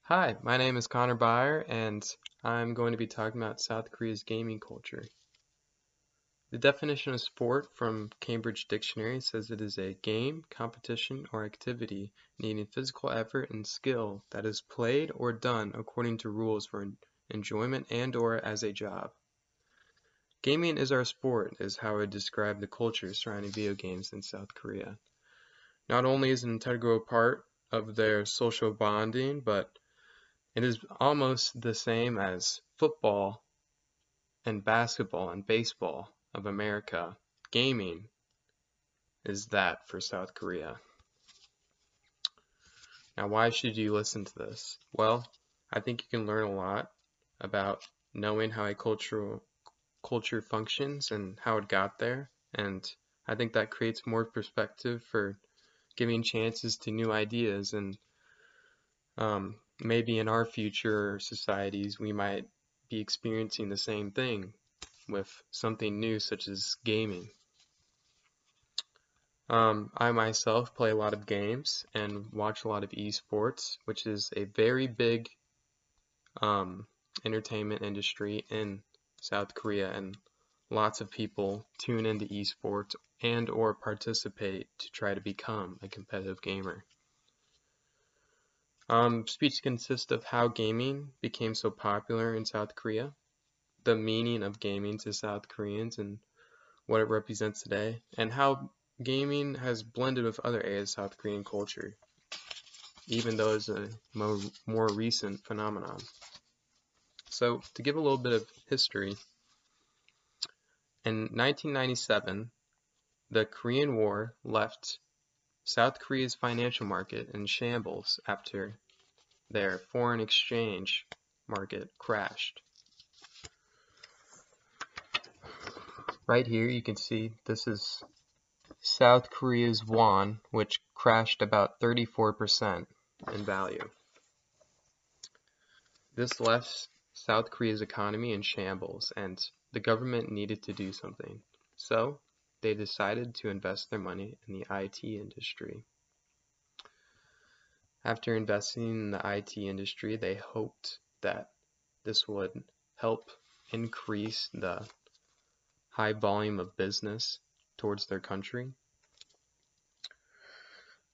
Hi, my name is Connor Byer, and I'm going to be talking about South Korea's gaming culture. The definition of sport from Cambridge Dictionary says it is a game, competition, or activity needing physical effort and skill that is played or done according to rules for enjoyment and/or as a job. Gaming is our sport is how I would describe the culture surrounding video games in South Korea. Not only is it an integral part of their social bonding, but it is almost the same as football and basketball and baseball of America. Gaming is that for South Korea. Now, why should you listen to this? Well, I think you can learn a lot about knowing how a culture functions and how it got there, and I think that creates more perspective for giving chances to new ideas and maybe in our future societies we might be experiencing the same thing with something new such as gaming. I myself play a lot of games and watch a lot of esports, which is a very big um, entertainment industry in South Korea, and lots of people tune into esports and/or participate to try to become a competitive gamer. Speech consists of how gaming became so popular in South Korea, the meaning of gaming to South Koreans and what it represents today, and how gaming has blended with other areas of South Korean culture, even though it's a more recent phenomenon. So, to give a little bit of history, in 1997, the Korean War left South Korea's financial market in shambles after their foreign exchange market crashed. Right here you can see this is South Korea's won, which crashed about 34% in value. This left South Korea's economy in shambles, and the government needed to do something. So they decided to invest their money in the IT industry. After investing in the IT industry, they hoped that this would help increase the high volume of business towards their country.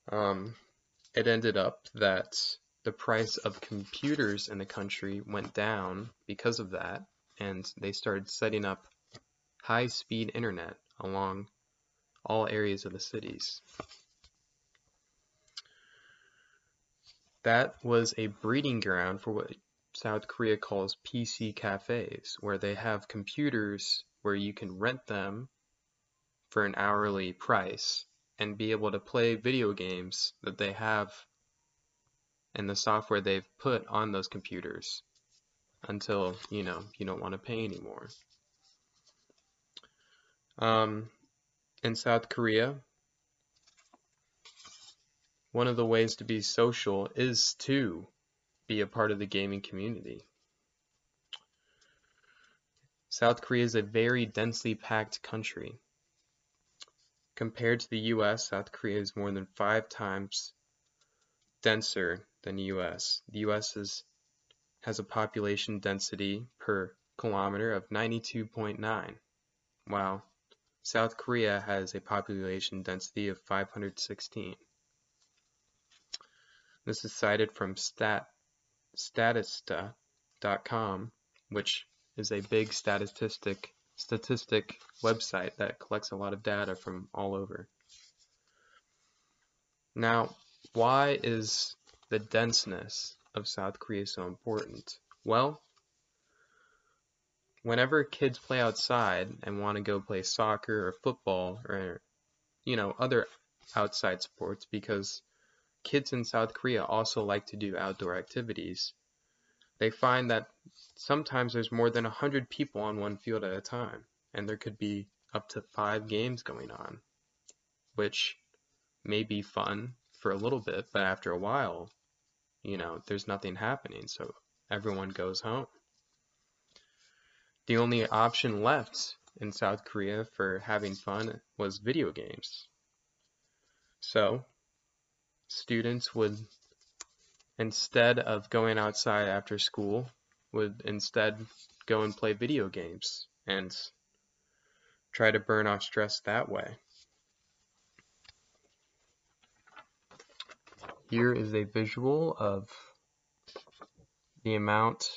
It ended up that the price of computers in the country went down because of that, and they started setting up high-speed internet along all areas of the cities. That was a breeding ground for what South Korea calls PC cafes, where they have computers where you can rent them for an hourly price and be able to play video games that they have and the software they've put on those computers until you don't want to pay anymore. In South Korea, one of the ways to be social is to be a part of the gaming community. South Korea is a very densely packed country. Compared to the US, South Korea is more than 5 times denser than the US. The US has a population density per kilometer of 92.9, while South Korea has a population density of 516. This is cited from Statista.com, which is a big statistic website that collects a lot of data from all over. Now, why is the denseness of South Korea so important? Well, whenever kids play outside and want to go play soccer or football or other outside sports, because kids in South Korea also like to do outdoor activities, they find that sometimes there's more than 100 people on one field at a time, and there could be up to 5 games going on, which may be fun for a little bit, but after a while, there's nothing happening, so everyone goes home. The only option left in South Korea for having fun was video games. So students would instead of going outside after school, would instead go and play video games and try to burn off stress that way. Here is a visual of the amount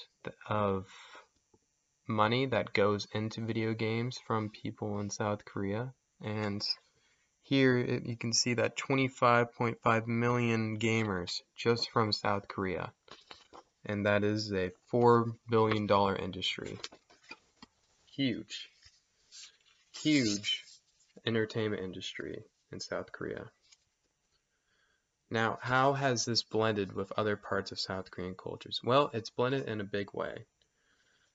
of money that goes into video games from people in South Korea, and here you can see that 25.5 million gamers just from South Korea, and that is a $4 billion industry. Huge entertainment industry in South Korea. Now, how has this blended with other parts of South Korean cultures? Well, it's blended in a big way.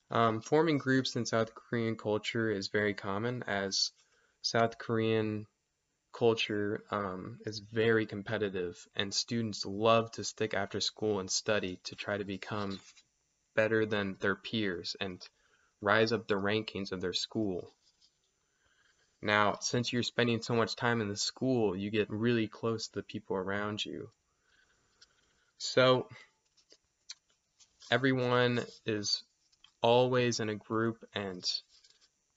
Forming groups in South Korean culture is very common, as South Korean culture is very competitive, and students love to stick after school and study to try to become better than their peers and rise up the rankings of their school. Now, since you're spending so much time in the school, you get really close to the people around you. So everyone is always in a group, and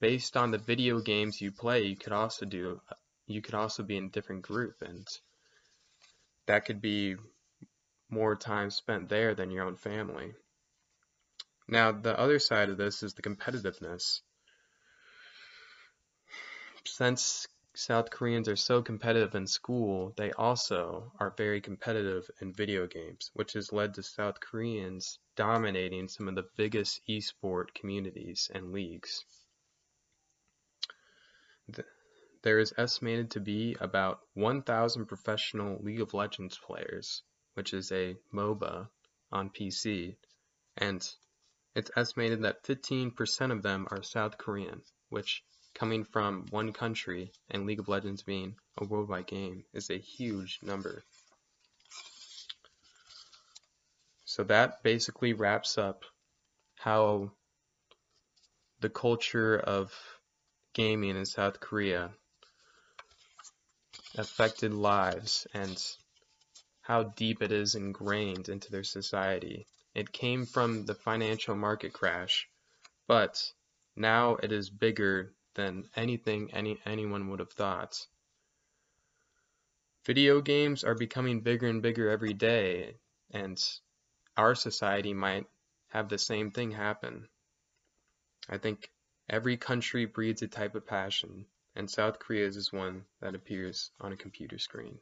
based on the video games you play, you could also be in a different group, and that could be more time spent there than your own family. Now, the other side of this is the competitiveness. Since South Koreans are so competitive in school, they also are very competitive in video games, which has led to South Koreans dominating some of the biggest esport communities and leagues. There is estimated to be about 1,000 professional League of Legends players, which is a MOBA on PC, and it's estimated that 15% of them are South Korean, which, coming from one country and League of Legends being a worldwide game, is a huge number. So that basically wraps up how the culture of gaming in South Korea affected lives and how deep it is ingrained into their society. It came from the financial market crash, but now it is bigger than anything anyone would have thought. Video games are becoming bigger and bigger every day, and our society might have the same thing happen. I think every country breeds a type of passion, and South Korea's is one that appears on a computer screen.